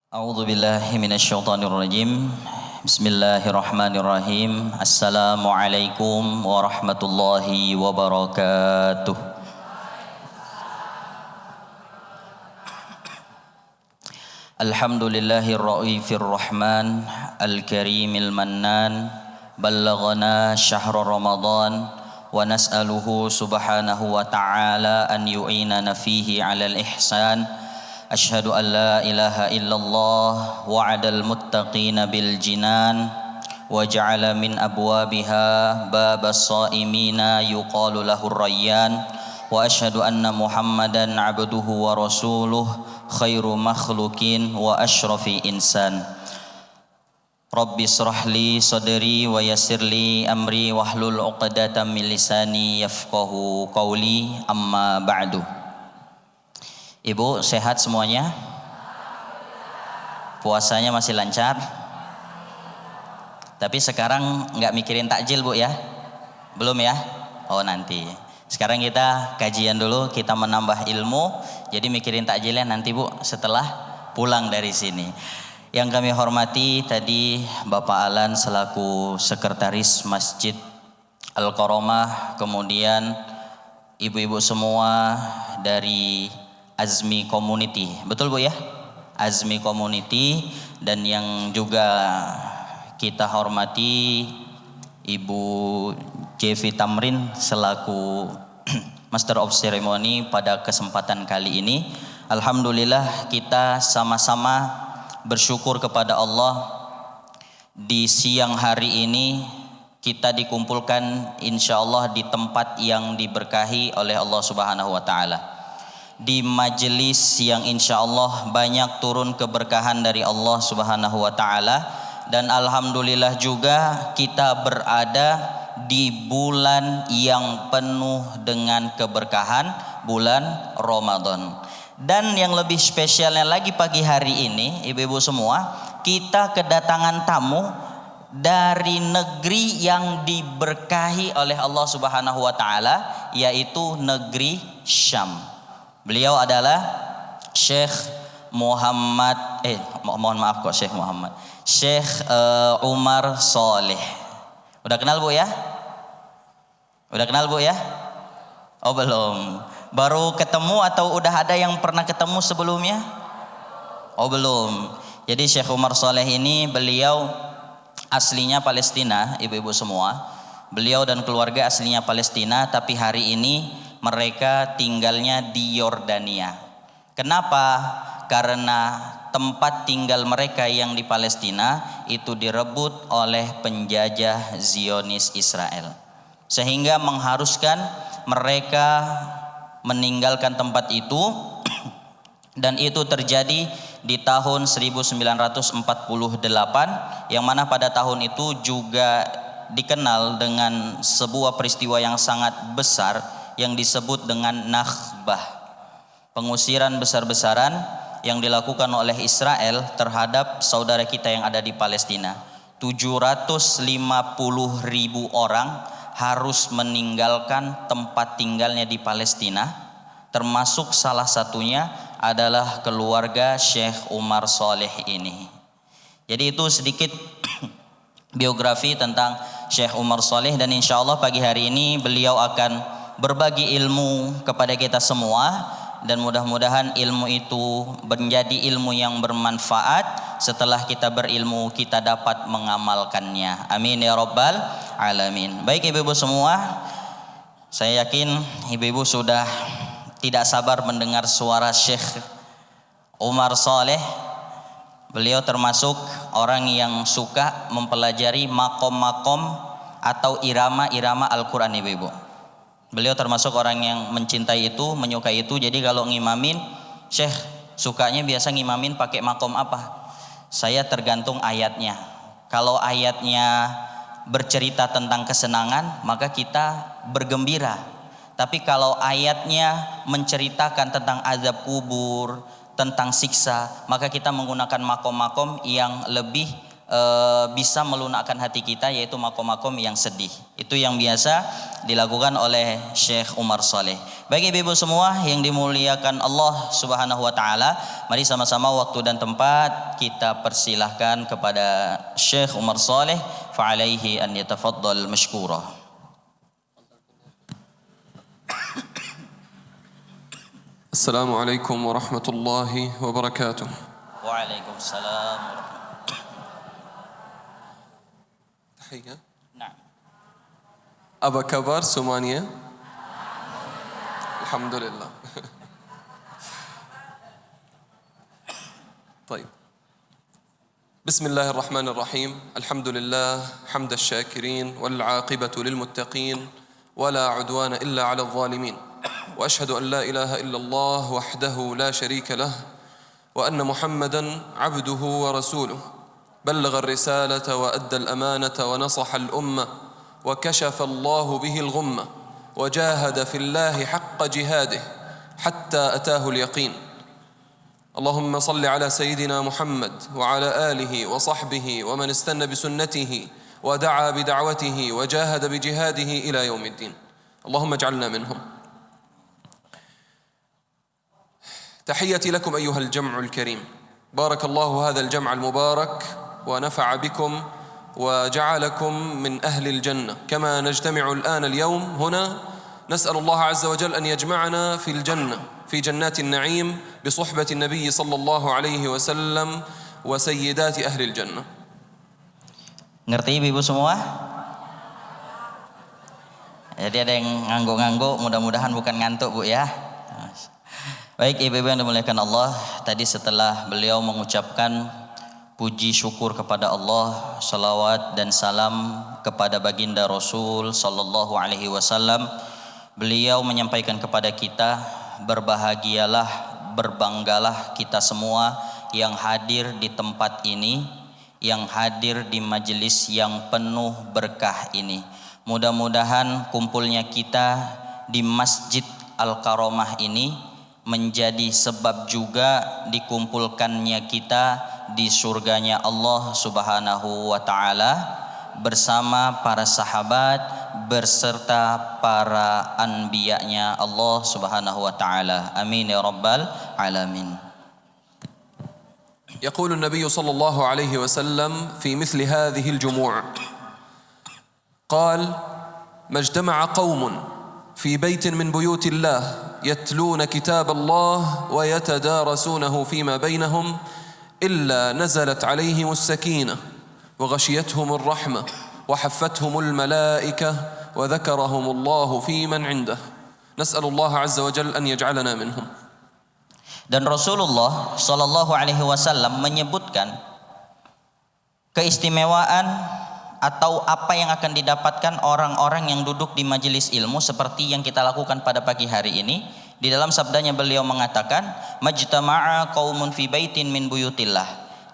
A'udzu billahi minasyaitonir rajim. Bismillahirrahmanirrahim. Assalamualaikum warahmatullahi wabarakatuh. Alhamdulillahir raufir rahman, al-karimil mannan, ballaghana syahrul ramadan wa nas'aluhu subhanahu wa ta'ala an yu'inana fihi 'alal ihsan. Asyhadu an la ilaha illallah wa'adal muttaqina bil jinan wa ja'ala min abwabiha babas shaimina yuqalu lahur rayyan wa asyhadu anna muhammadan abduhu wa rasuluh khairu makhlukin wa asyrafi insan. Rabbi shrah li sadri wa yassir li amri wahlul 'uqdatam min lisani yafqahu qawli, amma ba'du. Ibu sehat semuanya? Puasanya masih lancar? Tapi sekarang nggak mikirin takjil Bu ya? Belum ya? Oh nanti. Sekarang kita kajian dulu, kita menambah ilmu. Jadi mikirin takjilnya nanti Bu setelah pulang dari sini. Yang kami hormati tadi Bapak Alan selaku Sekretaris Masjid Al-Karomah, kemudian ibu-ibu semua dari Azmi Community, betul Bu ya? Azmi Community, dan yang juga kita hormati Ibu Jevi Tamrin selaku Master of Ceremony pada kesempatan kali ini. Alhamdulillah kita sama-sama bersyukur kepada Allah di siang hari ini kita dikumpulkan insyaallah di tempat yang diberkahi oleh Allah Subhanahu wa taala. Di majelis yang insya Allah banyak turun keberkahan dari Allah Subhanahu wa ta'ala. Dan alhamdulillah juga kita berada di bulan yang penuh dengan keberkahan, bulan Ramadan. Dan yang lebih spesialnya lagi pagi hari ini, ibu-ibu semua, kita kedatangan tamu dari negeri yang diberkahi oleh Allah Subhanahu wa ta'ala, yaitu negeri Syam. Beliau adalah Syekh Muhammad Syekh Umar Saleh. Udah kenal Bu ya? Udah kenal Bu ya? Oh belum. Baru ketemu atau udah ada yang pernah ketemu sebelumnya? Oh belum. Jadi Syekh Umar Saleh ini beliau aslinya Palestina, ibu-ibu semua. Beliau dan keluarga aslinya Palestina, tapi hari ini mereka tinggalnya di Yordania. Kenapa? Karena tempat tinggal mereka yang di Palestina itu direbut oleh penjajah Zionis Israel, sehingga mengharuskan mereka meninggalkan tempat itu. Dan itu terjadi di tahun 1948, yang mana pada tahun itu juga dikenal dengan sebuah peristiwa yang sangat besar yang disebut dengan Nakbah, pengusiran besar-besaran yang dilakukan oleh Israel terhadap saudara kita yang ada di Palestina. 750.000 orang harus meninggalkan tempat tinggalnya di Palestina, termasuk salah satunya adalah keluarga Syekh Umar Saleh ini. Jadi itu sedikit biografi tentang Syekh Umar Saleh, dan insya Allah pagi hari ini beliau akan berbagi ilmu kepada kita semua, dan mudah-mudahan ilmu itu menjadi ilmu yang bermanfaat. Setelah kita berilmu kita dapat mengamalkannya, amin ya rabbal alamin. Baik ibu-ibu semua, saya yakin ibu-ibu sudah tidak sabar mendengar suara Syekh Umar Saleh. Beliau termasuk orang yang suka mempelajari makom-makom atau irama-irama Al-Quran, ibu-ibu. Beliau termasuk orang yang mencintai itu, menyukai itu. Jadi kalau ngimamin, Syekh sukanya biasa ngimamin pakai makom apa? Saya tergantung ayatnya. Kalau ayatnya bercerita tentang kesenangan, maka kita bergembira. Tapi kalau ayatnya menceritakan tentang azab kubur, tentang siksa, maka kita menggunakan makom-makom yang lebih bisa melunakkan hati kita, yaitu makom-makom yang sedih. Itu yang biasa dilakukan oleh Syekh Umar Saleh. Bagi ibu semua yang dimuliakan Allah Subhanahu wa taala, mari sama-sama waktu dan tempat kita persilahkan kepada Syekh Umar Saleh, fa alaihi an yatafaddal mashkura. Assalamualaikum warahmatullahi wabarakatuh. Waalaikumsalam. تحية. نعم. أبا كبر سومانيا. الحمد لله. طيب. بسم الله الرحمن الرحيم. الحمد لله حمد الشاكرين والعاقبة للمتقين ولا عدوان إلا على الظالمين. وأشهد أن لا إله إلا الله وحده لا شريك له وأن محمدًا عبده ورسوله. بلغ الرسالة وأدى الأمانة ونصح الأمة وكشف الله به الغمة وجاهد في الله حق جهاده حتى أتاه اليقين. اللهم صل على سيدنا محمد وعلى آله وصحبه ومن استنى بسنته ودعا بدعوته وجاهد بجهاده إلى يوم الدين. اللهم اجعلنا منهم. تحياتي لكم أيها الجمع الكريم. بارك الله هذا الجمع المبارك ونفع بكم وجعلكم من أهل الجنة. كما نجتمع الآن اليوم هنا نسأل الله عز وجل أن يجمعنا في الجنة في جنات النعيم بصحبة النبي صلى الله عليه وسلم وسيدات أهل الجنة. Ngerti ibu semua? Jadi ada yang ngangguk-ngangguk, mudah-mudahan bukan ngantuk Bu ya. Baik ibu-ibu yang dimuliakan Allah, tadi setelah beliau mengucapkan puji syukur kepada Allah, salawat dan salam kepada baginda Rasul sallallahu alaihi wasallam, beliau menyampaikan kepada kita, berbahagialah, berbanggalah kita semua yang hadir di tempat ini, yang hadir di majelis yang penuh berkah ini. Mudah-mudahan kumpulnya kita di Masjid Al-Karomah ini menjadi sebab juga dikumpulkannya kita di surganya Allah Subhanahu wa taala bersama para sahabat berserta para anbiya-Nya Allah Subhanahu wa taala. Amin ya rabbal alamin. يقول النبي صلى الله عليه وسلم في مثل هذه الجموع قال: ما اجتمع قوم في بيت من بيوت الله يتلون كتاب الله ويتدارسونه فيما بينهم إلا نزلت عليهم السكينة وغشيتهم الرحمة وحفتهم الملائكة وذكرهم الله في من عنده. نسأل الله عز وجل أن يجعلنا منهم. Dan Rasulullah Sallallahu Alaihi Wasallam menyebutkan keistimewaan atau apa yang akan didapatkan orang-orang yang duduk di majelis ilmu seperti yang kita lakukan pada pagi hari ini. Di dalam sabdanya beliau mengatakan, majtama'a qaumun fi baitin min buyutillah.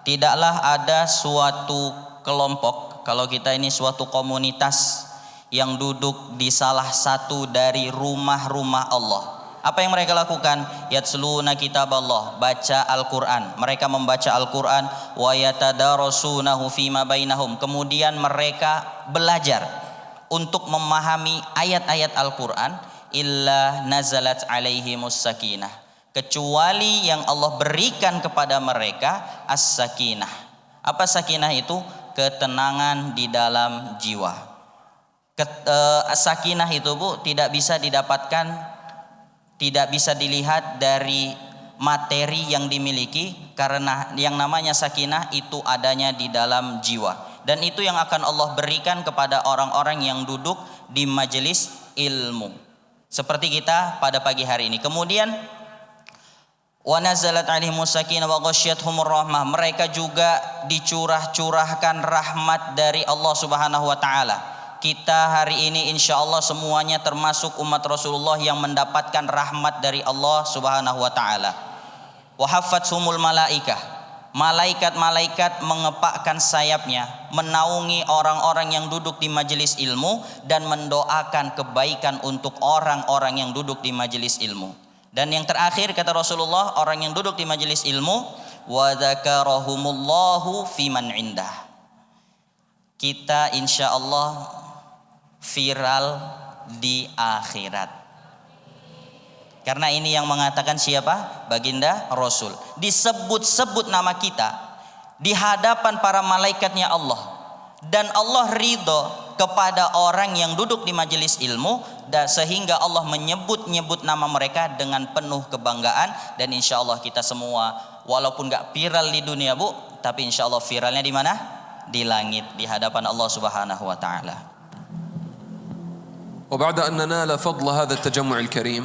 Tidaklah ada suatu kelompok, kalau kita ini suatu komunitas yang duduk di salah satu dari rumah-rumah Allah. Apa yang mereka lakukan? Yatsluna kitaballah, baca Al-Qur'an. Mereka membaca Al-Qur'an, wa yatadarasunahu fima bainahum. Kemudian mereka belajar untuk memahami ayat-ayat Al-Qur'an. Illa nazalat alaihimus sakinah, kecuali yang Allah berikan kepada mereka as-sakinah. Apa sakinah itu? Ketenangan di dalam jiwa. Sakinah itu Bu tidak bisa didapatkan, tidak bisa dilihat dari materi yang dimiliki, karena yang namanya sakinah itu adanya di dalam jiwa, dan itu yang akan Allah berikan kepada orang-orang yang duduk di majelis ilmu seperti kita pada pagi hari ini. Kemudian wa nazalat alaihimus sakinah wa ghasyiyatuhumur rahmah, mereka juga dicurah-curahkan rahmat dari Allah Subhanahu wa taala. Kita hari ini insyaallah semuanya termasuk umat Rasulullah yang mendapatkan rahmat dari Allah Subhanahu wa taala. Wa haffathumul malaikah, malaikat-malaikat mengepakkan sayapnya, menaungi orang-orang yang duduk di majelis ilmu dan mendoakan kebaikan untuk orang-orang yang duduk di majelis ilmu. Dan yang terakhir kata Rasulullah, orang yang duduk di majelis ilmu wa dzakarahumullahu fiman indah, kita insya Allah viral di akhirat. Karena ini yang mengatakan siapa? Baginda Rasul. Disebut-sebut nama kita di hadapan para malaikatnya Allah. Dan Allah ridho kepada orang yang duduk di majelis ilmu, dan sehingga Allah menyebut-nyebut nama mereka dengan penuh kebanggaan. Dan insya Allah kita semua walaupun gak viral di dunia bu, tapi insya Allah viralnya di mana? Di langit, di hadapan Allah Subhanahu wa ta'ala. وبعد أن ننال فضل هذا التجمع الكريم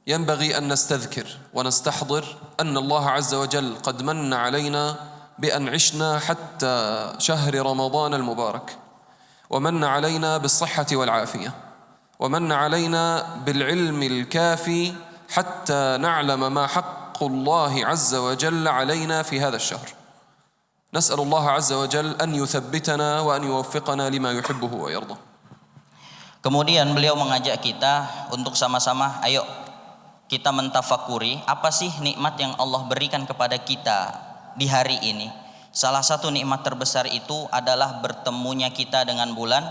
ينبغي أن نستذكر ونستحضر أن الله عز وجل قد من علينا بأن عشنا حتى شهر رمضان المبارك، ومن علينا بالصحة والعافية، ومن علينا بالعلم الكافي حتى نعلم ما حق الله عز وجل علينا في هذا الشهر. نسأل الله عز وجل أن يثبتنا وأن يوفقنا لما يحبه ويرضى. Kemudian beliau mengajak kita untuk sama-sama, ayo kita mentafakuri apa sih nikmat yang Allah berikan kepada kita di hari ini. Salah satu nikmat terbesar itu adalah bertemunya kita dengan bulan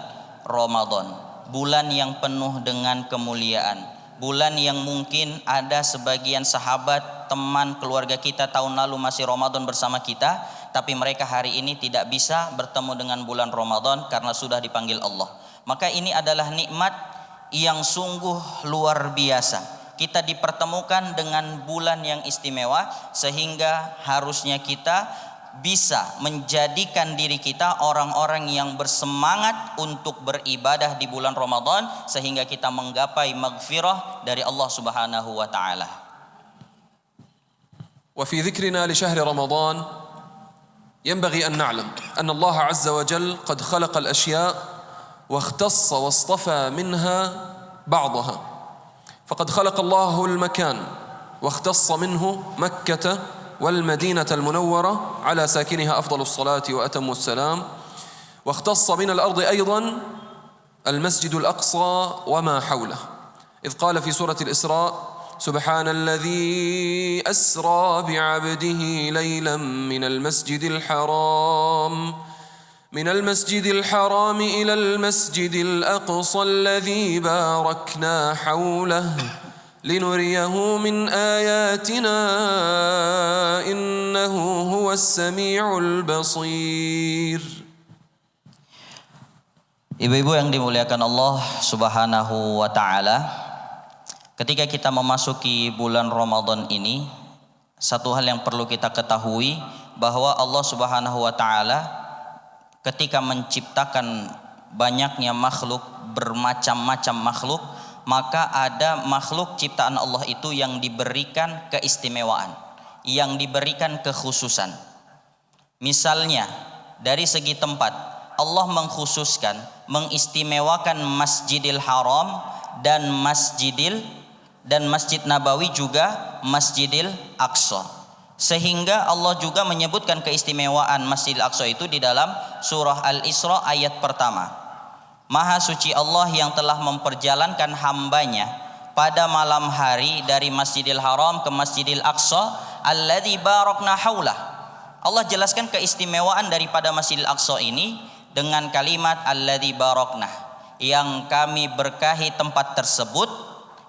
Ramadan. Bulan yang penuh dengan kemuliaan. Bulan yang mungkin ada sebagian sahabat, teman, keluarga kita tahun lalu masih Ramadan bersama kita, tapi mereka hari ini tidak bisa bertemu dengan bulan Ramadan karena sudah dipanggil Allah. Maka ini adalah nikmat yang sungguh luar biasa. Kita dipertemukan dengan bulan yang istimewa, sehingga harusnya kita bisa menjadikan diri kita orang-orang yang bersemangat untuk beribadah di bulan Ramadan, sehingga kita menggapai maghfirah dari Allah Subhanahu wa ta'ala. وفي ذكرنا لشهر رمضان ينبغي أن نعلم أن الله عز وجل قد خلق الأشياء واختص واصطفى منها بعضها، فقد خلق الله المكان واختص منه مكة والمدينة المنورة على ساكنها أفضل الصلاة وأتم السلام، واختص من الأرض أيضا المسجد الأقصى وما حوله، إذ قال في سورة الإسراء: سبحان الذي أسرى بعبده ليلا من المسجد الحرام إلى المسجد الأقصى الذي باركنا حوله لنريه من آياتنا إنه هو السميع البصير. Ibu-ibu yang dimuliakan Allah Subhanahu wa ta'ala, ketika kita memasuki bulan Ramadan ini, satu hal yang perlu kita ketahui bahwa Allah Subhanahu wa ta'ala ketika menciptakan banyaknya makhluk, bermacam-macam makhluk, maka ada makhluk ciptaan Allah itu yang diberikan keistimewaan, yang diberikan kekhususan. Misalnya dari segi tempat, Allah mengkhususkan, mengistimewakan Masjidil Haram dan Masjid Nabawi, juga Masjidil Aqsa. Sehingga Allah juga menyebutkan keistimewaan Masjidil Aqsa itu di dalam surah Al-Isra ayat pertama. Maha suci Allah yang telah memperjalankan hambanya pada malam hari dari Masjidil Haram ke Masjidil Aqsa alladzi barakna haulah. Allah jelaskan keistimewaan daripada Masjidil Aqsa ini dengan kalimat alladzi barakna, yang kami berkahi tempat tersebut,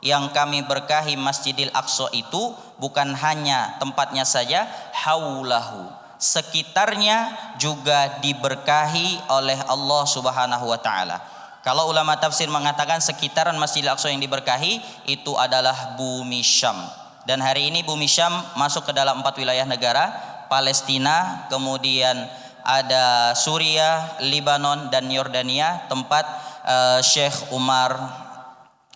yang kami berkahi Masjidil Aqsa itu bukan hanya tempatnya saja, haulahu, sekitarnya juga diberkahi oleh Allah Subhanahu wa ta'ala. Kalau ulama tafsir mengatakan sekitaran Masjidil Aqsa yang diberkahi itu adalah bumi Syam. Dan hari ini bumi Syam masuk ke dalam 4 wilayah negara, Palestina, kemudian ada Suriah, Libanon, dan Yordania, tempat Syekh Umar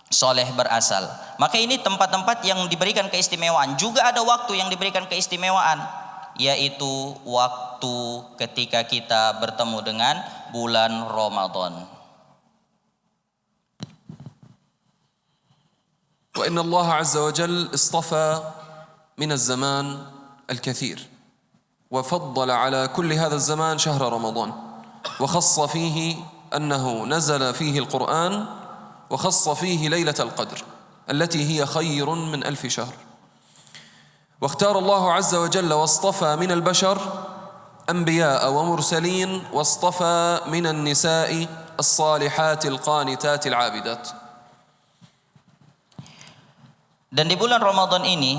Soleh berasal. Maka ini tempat-tempat yang diberikan keistimewaan. Juga ada waktu yang diberikan keistimewaan, yaitu waktu ketika kita bertemu dengan bulan Ramadan. وإن الله عز وجل اصطفى من الزمان الكثير وفضل على كل هذا الزمان شهر رمضان، وخص فيه أنه نزل فيه القرآن، وخص فيه ليلة القدر التي هي خير من 1000 شهر. واختار الله عز وجل واصطفى من البشر أنبياء ومرسلين واصطفى من النساء الصالحات القانتات العابدات. Dan di bulan Ramadan ini,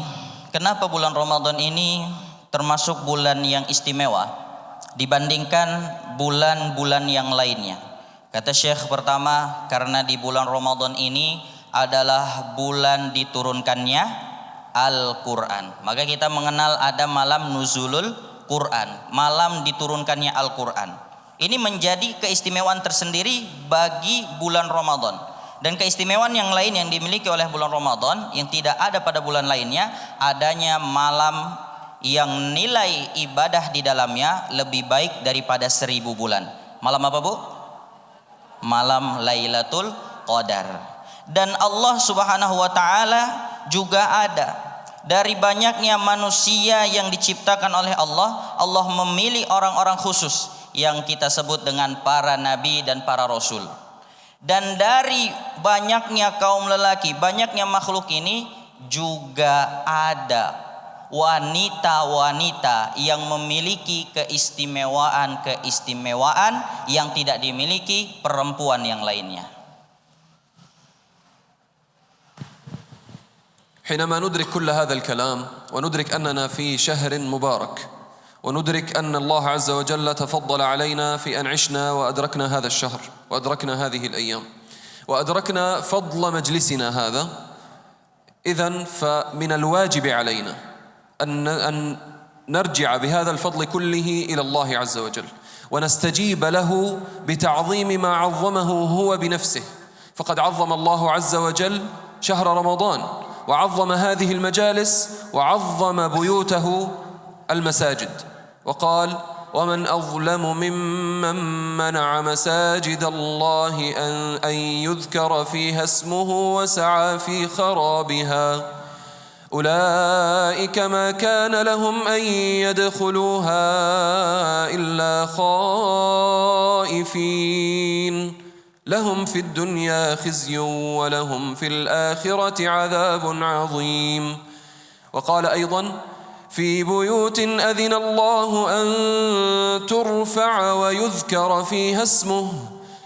kenapa bulan Ramadan ini termasuk bulan yang istimewa dibandingkan bulan-bulan yang lainnya? Kata Syekh pertama, karena di bulan Ramadan ini adalah bulan diturunkannya Al-Quran. Maka kita mengenal ada malam nuzulul Quran, malam diturunkannya Al-Quran. Ini menjadi keistimewaan tersendiri bagi bulan Ramadan. Dan keistimewaan yang lain yang dimiliki oleh bulan Ramadan yang tidak ada pada bulan lainnya, adanya malam yang nilai ibadah di dalamnya lebih baik daripada 1000 bulan. Malam apa, Bu? Malam Lailatul Qadar. Dan Allah Subhanahu wa taala juga ada. Dari banyaknya manusia yang diciptakan oleh Allah, Allah memilih orang-orang khusus yang kita sebut dengan para nabi dan para rasul. Dan dari banyaknya kaum lelaki, banyaknya makhluk ini juga ada wanita-wanita yang memiliki keistimewaan yang tidak dimiliki perempuan yang lainnya. حينما ندرك كل هذا الكلام وندرك أننا في شهر مبارك وندرك أن الله عز وجل تفضل علينا في أن عشنا وأدركنا هذا الشهر وأدركنا هذه الأيام وأدركنا فضل مجلسنا هذا، إذن فمن الواجب علينا أن نرجع بهذا الفضل كله إلى الله عز وجل ونستجيب له بتعظيم ما عظمه هو بنفسه. فقد عظم الله عز وجل شهر رمضان وعظم هذه المجالس وعظم بيوته المساجد، وقال: ومن أظلم ممن منع مساجد الله أن يذكر فيها اسمه وسعى في خرابها أولئك ما كان لهم أن يدخلوها إلا خائفين لهم في الدنيا خزي ولهم في الآخرة عذاب عظيم. وقال أيضا: في بيوت أذن الله أن ترفع ويذكر فيها اسمه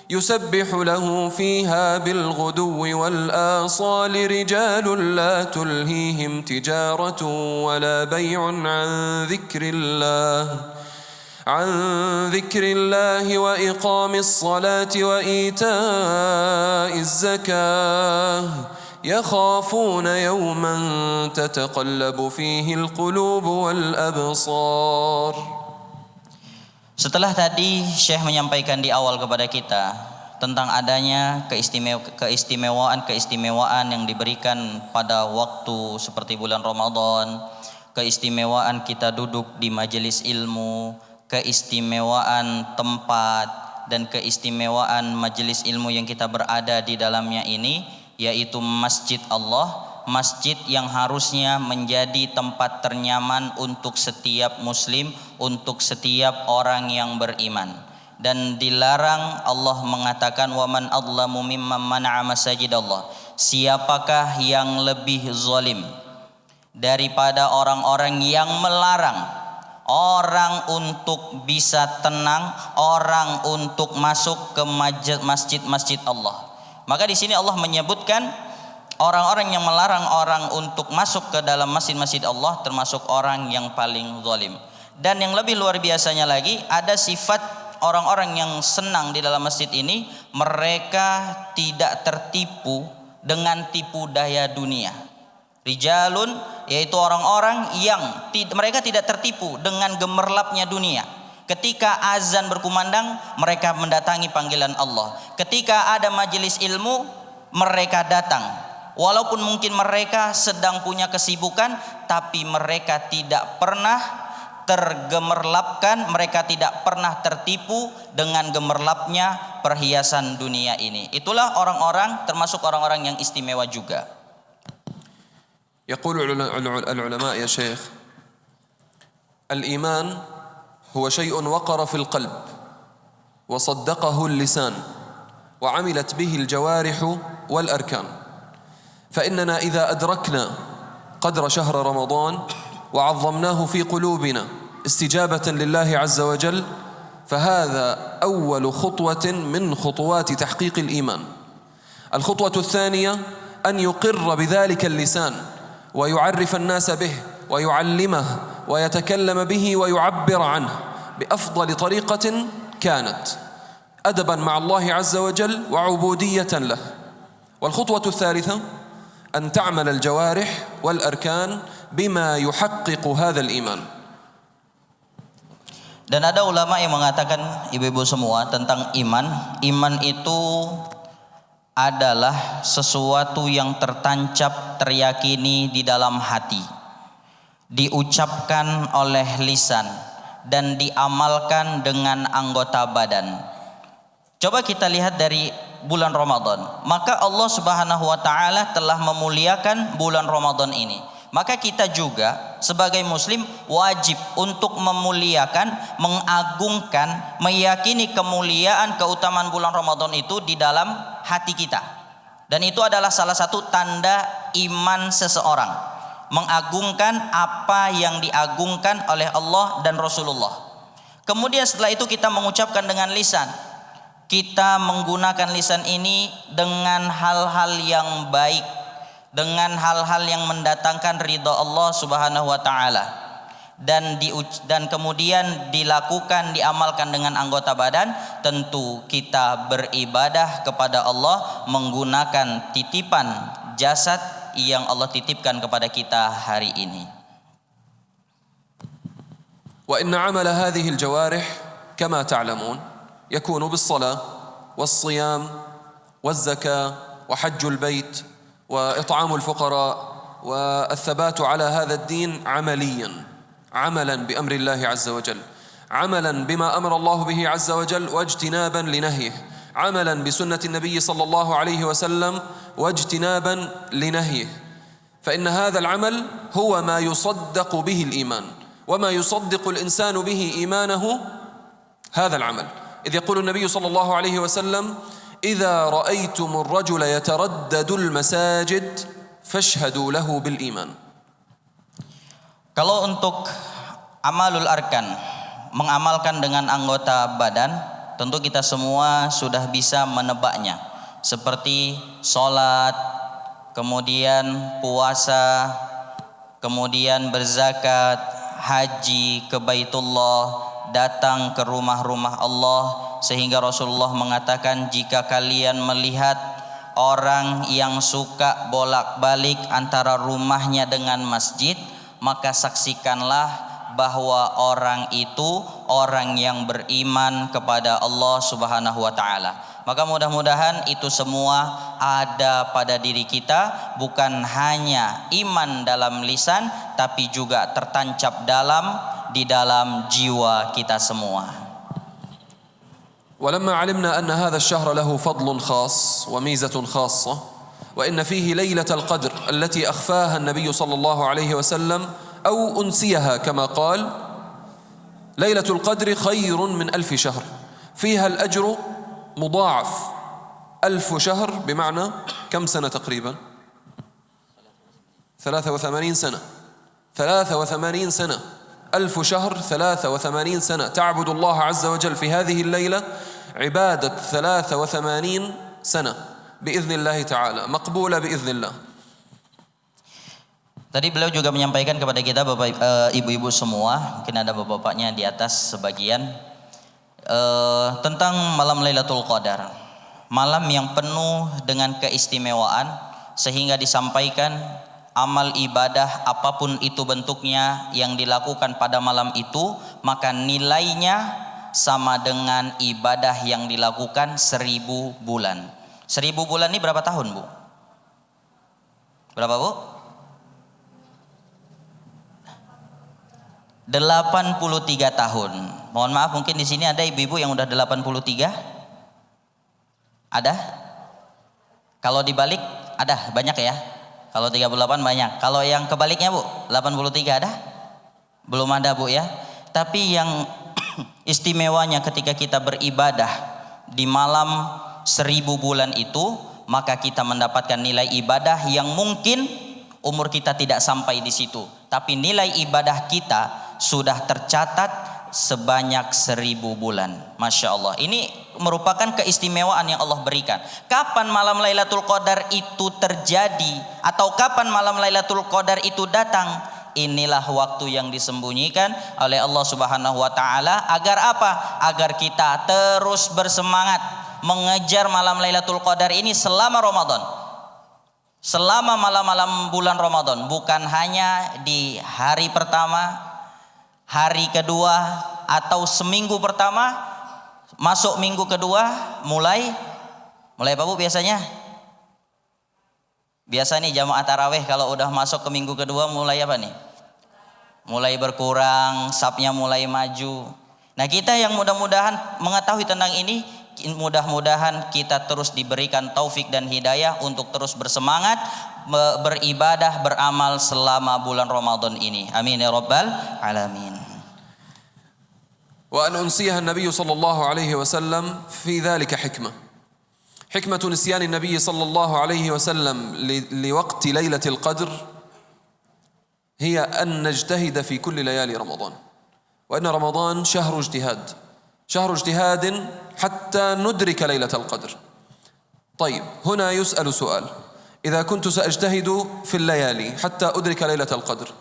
يسبح له فيها بالغدو والآصال رجال لا تلهيهم تجارة ولا بيع عن ذكر الله وإقام الصلاة وإيتاء الزكاة يخافون يوما تتقلب فيه القلوب والأبصار. Setelah tadi Syekh menyampaikan di awal kepada kita tentang adanya keistimewaan yang diberikan pada waktu seperti bulan Ramadan, keistimewaan kita duduk di majelis ilmu, keistimewaan tempat dan keistimewaan majelis ilmu yang kita berada di dalamnya ini, yaitu masjid Allah, masjid yang harusnya menjadi tempat ternyaman untuk setiap muslim, untuk setiap orang yang beriman. Dan dilarang, Allah mengatakan, waman adlamu mimman mana'a masajidallah. Siapakah yang lebih zalim daripada orang-orang yang melarang orang untuk bisa tenang, orang untuk masuk ke masjid-masjid Allah. Maka di sini Allah menyebutkan orang-orang yang melarang orang untuk masuk ke dalam masjid-masjid Allah termasuk orang yang paling zalim. Dan yang lebih luar biasanya lagi, ada sifat orang-orang yang senang di dalam masjid ini, mereka tidak tertipu dengan tipu daya dunia. Rijalun, yaitu orang-orang yang mereka tidak tertipu dengan gemerlapnya dunia. Ketika azan berkumandang, mereka mendatangi panggilan Allah. Ketika ada majelis ilmu, mereka datang. Walaupun mungkin mereka sedang punya kesibukan, tapi mereka tidak pernah tergemerlapkan, mereka tidak pernah tertipu dengan gemerlapnya perhiasan dunia ini. Itulah orang-orang, termasuk orang-orang yang istimewa juga. يقول العلماء يا شيخ: الإيمان هو شيء وقر في القلب وصدقه اللسان وعملت به الجوارح والأركان. فإننا إذا أدركنا قدر شهر رمضان وعظمناه في قلوبنا استجابة لله عز وجل فهذا أول خطوة من خطوات تحقيق الإيمان. الخطوة الثانية أن يقر بذلك اللسان ويعرف الناس به ويعلمه ويتكلم به ويعبر عنه بأفضل طريقة كانت أدبا مع الله عز وجل وعبودية له. والخطوة الثالثة أن تعمل الجوارح والأركان بما يحقق هذا الإيمان. Dan ada ulama yang mengatakan, ibu-ibu semua, tentang iman. Iman itu adalah sesuatu yang tertancap, teryakini di dalam hati, diucapkan oleh lisan, dan diamalkan dengan anggota badan. Coba kita lihat dari bulan Ramadan. Maka Allah Subhanahu wa taala telah memuliakan bulan Ramadan ini. Maka kita juga sebagai muslim wajib untuk memuliakan, mengagungkan, meyakini kemuliaan, keutamaan bulan Ramadan itu di dalam hati kita. Dan itu adalah salah satu tanda iman seseorang, mengagungkan apa yang diagungkan oleh Allah dan Rasulullah. Kemudian setelah itu kita mengucapkan dengan lisan. Kita menggunakan lisan ini dengan hal-hal yang baik, dengan hal-hal yang mendatangkan ridha Allah Subhanahu wa taala, dan kemudian dilakukan, diamalkan dengan anggota badan. Tentu kita beribadah kepada Allah menggunakan titipan jasad yang Allah titipkan kepada kita hari ini. Wa inna 'amala hadhihi al-jawarih kama ta'lamun yakunu bis-salah was-siyam waz-zakah wa hajjul bait وإطعام الفقراء والثبات على هذا الدين عملا بأمر الله عز وجل، عملا بما أمر الله به عز وجل واجتنابا لنهيه، عملا بسنة النبي صلى الله عليه وسلم واجتنابا لنهيه. فإن هذا العمل هو ما يصدق به الإيمان، وما يصدق الإنسان به إيمانه هذا العمل. إذ يقول النبي صلى الله عليه وسلم: إذا رأيتم الرجل يتردد المساجد فاشهدوا له بالإيمان. Kalau untuk amalul arkan, mengamalkan dengan anggota badan, tentu kita semua sudah bisa menebaknya. Seperti sholat, kemudian puasa, kemudian berzakat, haji ke Baitullah, datang ke rumah-rumah Allah. Sehingga Rasulullah mengatakan, jika kalian melihat orang yang suka bolak-balik antara rumahnya dengan masjid, maka saksikanlah bahwa orang itu orang yang beriman kepada Allah Subhanahu wa taala. Maka mudah-mudahan itu semua ada pada diri kita, bukan hanya iman dalam lisan, tapi juga tertancap di dalam jiwa kita semua. ولما علمنا أن هذا الشهر له فضل خاص وميزة خاصة، وإن فيه ليلة القدر التي أخفاها النبي صلى الله عليه وسلم أو أنسيها كما قال: ليلة القدر خير من 1000 شهر، فيها الأجر مضاعف. 1000 شهر بمعنى كم سنة تقريبا؟ 83 سنة. 83 سنة. 1000 شهر 83 سنة تعبد الله عز وجل في هذه الليلة عبادة 83 سنة بإذن الله تعالى مقبولة بإذن الله. Tadi beliau juga menyampaikan kepada kita bapak ibu-ibu semua, mungkin ada bapak-bapaknya di atas sebagian, tentang malam Lailatul Qadar, malam yang penuh dengan keistimewaan, sehingga disampaikan amal ibadah apapun itu bentuknya yang dilakukan pada malam itu, maka nilainya sama dengan ibadah yang dilakukan 1000 bulan. 1000 bulan ini berapa tahun, Bu? Berapa, Bu? 83 tahun. Mohon maaf, mungkin di sini ada ibu-ibu yang udah 83? Ada? Kalau dibalik ada, banyak ya? Kalau 38 banyak. Kalau yang kebaliknya, Bu, 83 ada? Belum ada, Bu, ya. Tapi yang istimewanya ketika kita beribadah di malam 1000 bulan itu, maka kita mendapatkan nilai ibadah yang mungkin umur kita tidak sampai di situ. Tapi nilai ibadah kita sudah tercatat sebanyak 1000 bulan. Masya Allah. Ini merupakan keistimewaan yang Allah berikan. Kapan malam Lailatul Qadar itu terjadi atau kapan malam Lailatul Qadar itu datang? Inilah waktu yang disembunyikan oleh Allah Subhanahu wa taala agar apa? Agar kita terus bersemangat mengejar malam Lailatul Qadar ini selama Ramadan. Selama malam-malam bulan Ramadan, bukan hanya di hari pertama, hari kedua atau seminggu pertama, masuk minggu kedua mulai apa Bu biasanya? Biasa nih jamaah tarawih kalau udah masuk ke minggu kedua mulai apa nih? Mulai berkurang, safnya mulai maju. Nah, kita yang mudah-mudahan mengetahui tentang ini, mudah-mudahan kita terus diberikan taufik dan hidayah untuk terus bersemangat beribadah, beramal selama bulan Ramadan ini. Amin ya rabbal alamin. وأن أنسيها النبي صلى الله عليه وسلم في ذلك حكمة نسيان النبي صلى الله عليه وسلم لوقت ليلة القدر هي أن نجتهد في كل ليالي رمضان، وأن رمضان شهر اجتهاد حتى ندرك ليلة القدر. طيب، هنا يسأل سؤال: إذا كنت سأجتهد في الليالي حتى أدرك ليلة القدر،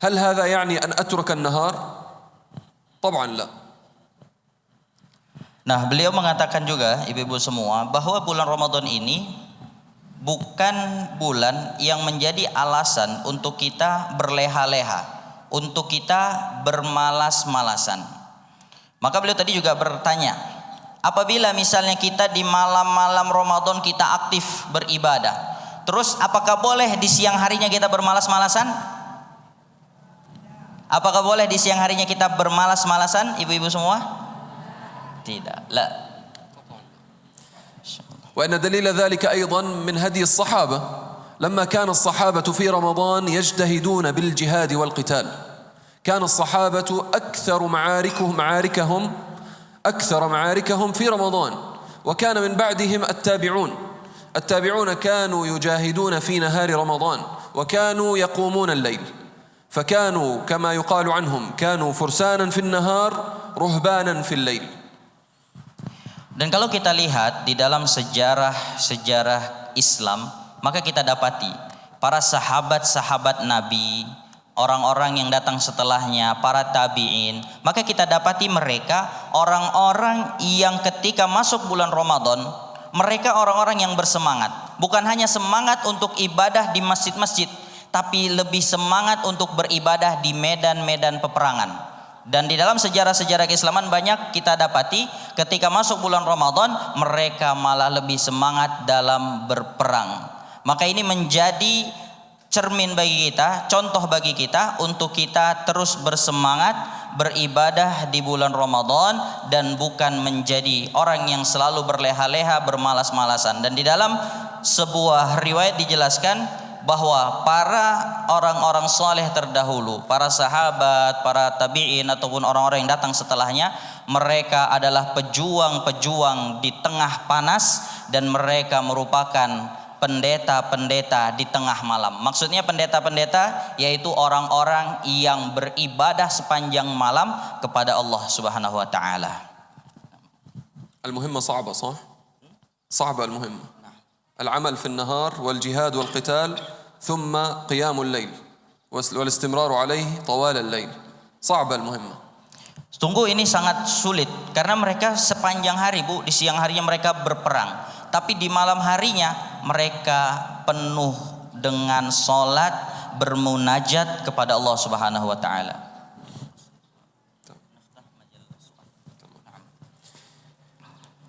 هل هذا يعني أن أترك النهار؟ طبعا لا. Nah, beliau mengatakan juga, ibu-ibu semua, bahwa bulan Ramadan ini bukan bulan yang menjadi alasan untuk kita berleha-leha, untuk kita bermalas-malasan. Maka beliau tadi juga bertanya, apabila misalnya kita di malam-malam Ramadan kita aktif beribadah, terus apakah boleh di siang harinya kita bermalas-malasan? Apakah boleh di siang harinya kita bermalas-malasan, ibu-ibu semua? Tidak, لا. وأن دليل ذلك أيضا من هدي الصحابة لما كان الصحابة في رمضان يجتهدون بالجهاد والقتال. كان الصحابة أكثر معاركهم في رمضان، وكان من بعدهم التابعون كانوا يجاهدون في نهار رمضان وكانوا يقومون الليل، فكانوا كما يقال عنهم كانوا فرسانا في النهار رهبانا في الليل. Dan kalau kita lihat di dalam sejarah Islam, maka kita dapati para sahabat-sahabat Nabi, orang-orang yang datang setelahnya, para tabi'in, maka kita dapati mereka orang-orang yang ketika masuk bulan Ramadan, mereka orang-orang yang bersemangat. Bukan hanya semangat untuk ibadah di masjid-masjid, tapi lebih semangat untuk beribadah di medan-medan peperangan. Dan di dalam sejarah-sejarah keislaman banyak kita dapati ketika masuk bulan Ramadan mereka malah lebih semangat dalam berperang. Maka ini menjadi cermin bagi kita, contoh bagi kita untuk kita terus bersemangat beribadah di bulan Ramadan dan bukan menjadi orang yang selalu berleha-leha, bermalas-malasan. Dan di dalam sebuah riwayat dijelaskan bahwa para orang-orang soleh terdahulu, para sahabat, para tabi'in ataupun orang-orang yang datang setelahnya, mereka adalah pejuang-pejuang di tengah panas dan mereka merupakan pendeta-pendeta di tengah malam. Maksudnya pendeta-pendeta yaitu orang-orang yang beribadah sepanjang malam kepada Allah Subhanahu wa taala. المهمة صعبة صح؟ صعبة المهمة. العمل في النهار والجهاد والقتال ثم قيام الليل والاستمرار عليه طوال الليل. صعبة المهمة. Sungguh ini sangat sulit karena mereka sepanjang hari Bu, di siang harinya mereka berperang, tapi di malam harinya mereka penuh dengan salat, bermunajat kepada Allah Subhanahu wa taala.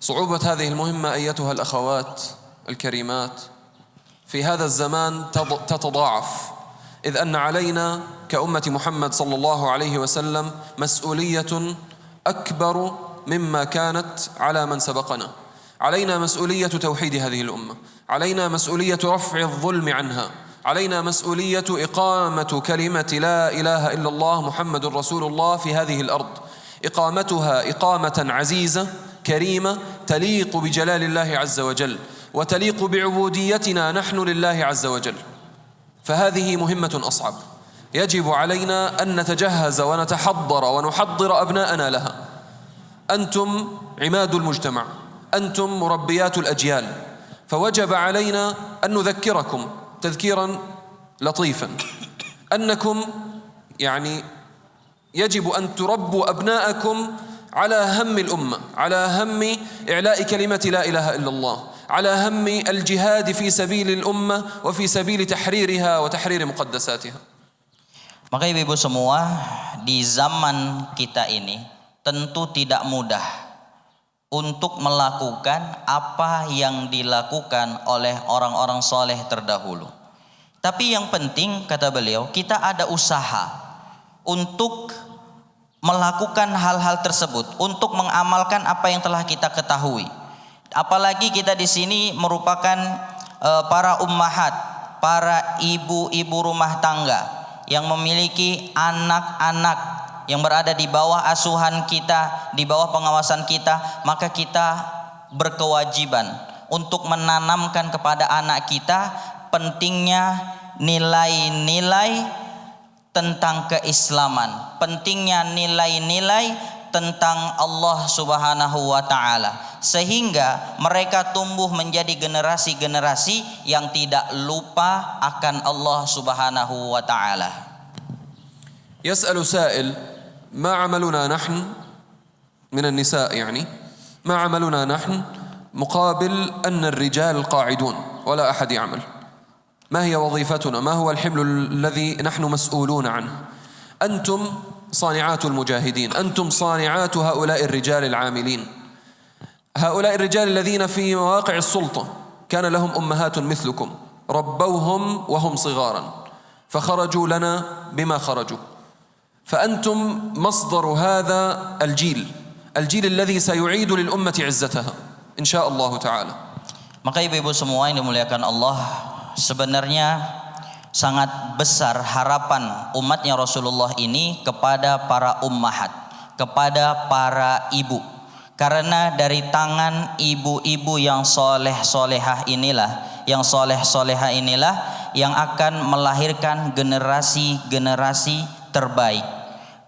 صعوبة هذه المهمة أيتها الأخوات الكريمات في هذا الزمان تتضاعف، إذ أن علينا كأمة محمد صلى الله عليه وسلم مسؤولية أكبر مما كانت على من سبقنا. علينا مسؤولية توحيد هذه الأمة، علينا مسؤولية رفع الظلم عنها، علينا مسؤولية إقامة كلمة لا إله إلا الله محمد رسول الله في هذه الأرض، إقامتها إقامة عزيزة كريمة تليق بجلال الله عز وجل وتليق بعبوديتنا نحن لله عز وجل. فهذه مهمة أصعب. يجب علينا أن نتجهز ونتحضر ونحضر أبناءنا لها. أنتم عماد المجتمع، أنتم مربيات الأجيال، فوجب علينا أن نذكركم تذكيرا لطيفا أنكم يجب أن تربوا أبناءكم على هم الأمة، على هم إعلاء كلمة لا إله إلا الله، على هم الجهاد في سبيل الأمة وفي سبيل تحريرها وتحرير مقدساتها. Maka ibu-ibu semua, di zaman kita ini tentu tidak mudah untuk melakukan apa yang dilakukan oleh orang-orang soleh terdahulu. Tapi yang penting, kata beliau, kita ada usaha untuk melakukan hal-hal tersebut, untuk mengamalkan apa yang telah kita ketahui. Apalagi kita di sini merupakan para ummahat, para ibu-ibu rumah tangga yang memiliki anak-anak yang berada di bawah asuhan kita, di bawah pengawasan kita, maka kita berkewajiban untuk menanamkan kepada anak kita pentingnya nilai-nilai tentang keislaman, pentingnya nilai-nilai tentang Allah Subhanahu wa taala, sehingga mereka tumbuh menjadi generasi-generasi yang tidak lupa akan Allah Subhanahu wa taala. يسأل سائل: ما عملنا نحن من النساء، ما عملنا نحن مقابل أن الرجال قاعدون ولا أحد يعمل؟ ما هي وظيفتنا؟ ما هو الحمل الذي نحن مسؤولون عنه؟ أنتم صانعات المجاهدين، أنتم صانعات هؤلاء الرجال العاملين، هؤلاء الرجال الذين في مواقع السلطة كان لهم أمهات مثلكم ربوهم وهم صغارا فخرجوا لنا بما خرجوا، فأنتم مصدر هذا الجيل الذي سيعيد للأمة عزتها إن شاء الله تعالى. Maka ibu-ibu semua yang dimuliakan Allah, sebenarnya sangat besar harapan umatnya Rasulullah ini kepada para ummahat, kepada para ibu. Karena dari tangan ibu-ibu yang soleh-solehah inilah, yang soleh-solehah inilah yang akan melahirkan generasi-generasi terbaik,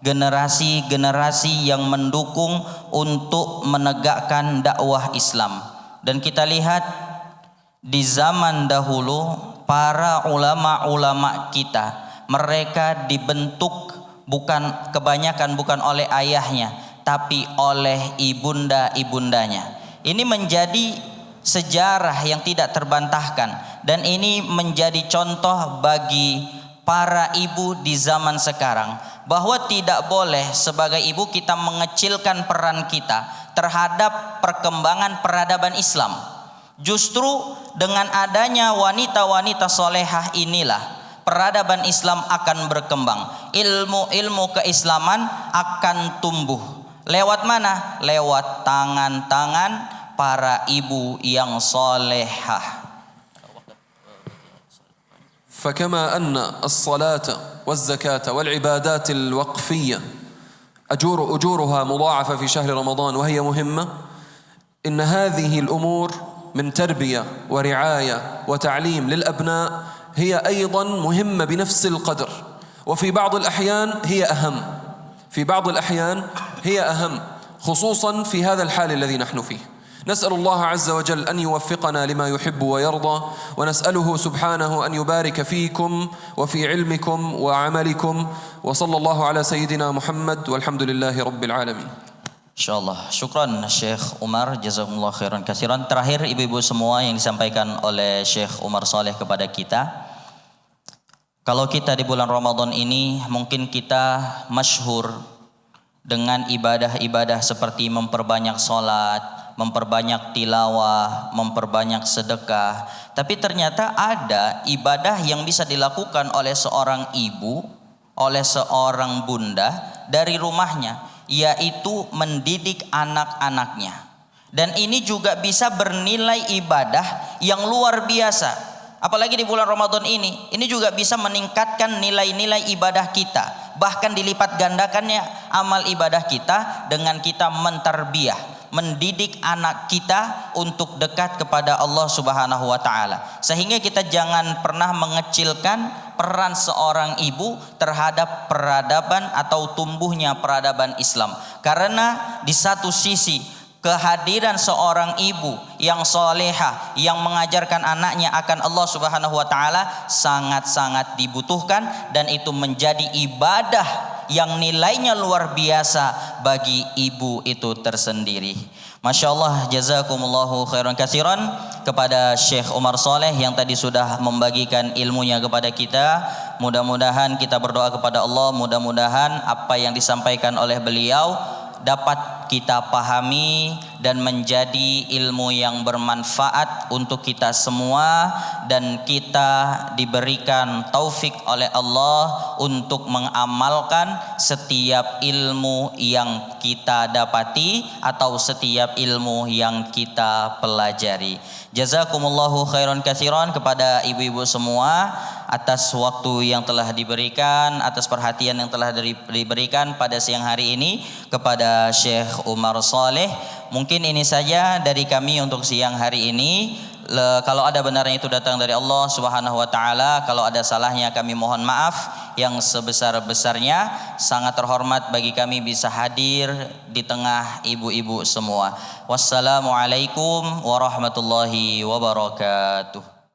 generasi-generasi yang mendukung untuk menegakkan dakwah Islam. Dan kita lihat di zaman dahulu para ulama-ulama kita, mereka dibentuk kebanyakan bukan oleh ayahnya, tapi oleh ibunda-ibundanya. Ini menjadi sejarah yang tidak terbantahkan, dan ini menjadi contoh bagi para ibu di zaman sekarang, bahwa tidak boleh sebagai ibu kita mengecilkan peran kita terhadap perkembangan peradaban Islam. Justru dengan adanya wanita-wanita solehah inilah peradaban Islam akan berkembang. Ilmu keislaman akan tumbuh. Lewat mana? Lewat tangan-tangan para ibu yang solehah. فكما أن الصلاة والزكاة والعبادات الوقفية أجورها مضاعفة في شهر رمضان وهي مهمة، إن هذه الأمور من تربية ورعاية وتعليم للأبناء هي أيضا مهمة بنفس القدر، وفي بعض الأحيان هي أهم، في بعض الأحيان هي أهم، خصوصا في هذا الحال الذي نحن فيه. نسأل الله عز وجل أن يوفقنا لما يحب ويرضى، ونسأله سبحانه أن يبارك فيكم وفي علمكم وعملكم، وصلى الله على سيدنا محمد والحمد لله رب العالمين. Insyaallah. Syukran Syekh Umar, jazakumullah khairan katsiran. Terakhir ibu-ibu semua yang disampaikan oleh Syekh Umar Saleh kepada kita. Kalau kita di bulan Ramadan ini mungkin kita masyhur dengan ibadah-ibadah seperti memperbanyak salat, memperbanyak tilawah, memperbanyak sedekah. Tapi ternyata ada ibadah yang bisa dilakukan oleh seorang ibu, oleh seorang bunda dari rumahnya, yaitu mendidik anak-anaknya. Dan ini juga bisa bernilai ibadah yang luar biasa. Apalagi di bulan Ramadan ini juga bisa meningkatkan nilai-nilai ibadah kita. Bahkan dilipat gandakannya amal ibadah kita dengan kita mentarbiyah, mendidik anak kita untuk dekat kepada Allah Subhanahu wa taala. Sehingga kita jangan pernah mengecilkan peran seorang ibu terhadap peradaban atau tumbuhnya peradaban Islam. Karena di satu sisi kehadiran seorang ibu yang solehah yang mengajarkan anaknya akan Allah Subhanahu wa taala sangat-sangat dibutuhkan, dan itu menjadi ibadah yang nilainya luar biasa bagi ibu itu tersendiri. Masya Allah, jazakumullahu khairan katsiran kepada Syekh Umar Saleh yang tadi sudah membagikan ilmunya kepada kita. Mudah-mudahan kita berdoa kepada Allah, mudah-mudahan apa yang disampaikan oleh beliau dapat kita pahami dan menjadi ilmu yang bermanfaat untuk kita semua, dan kita diberikan taufik oleh Allah untuk mengamalkan setiap ilmu yang kita dapati atau setiap ilmu yang kita pelajari. Jazakumullahu khairan katsiran kepada ibu-ibu semua atas waktu yang telah diberikan, atas perhatian yang telah diberikan pada siang hari ini kepada Syekh Umar Saleh. Mungkin ini saja dari kami untuk siang hari ini. Kalau ada benarnya itu datang dari Allah Subhanahu wa taala, kalau ada salahnya kami mohon maaf yang sebesar-besarnya. Sangat terhormat bagi kami bisa hadir di tengah ibu-ibu semua. Wassalamualaikum warahmatullahi wabarakatuh.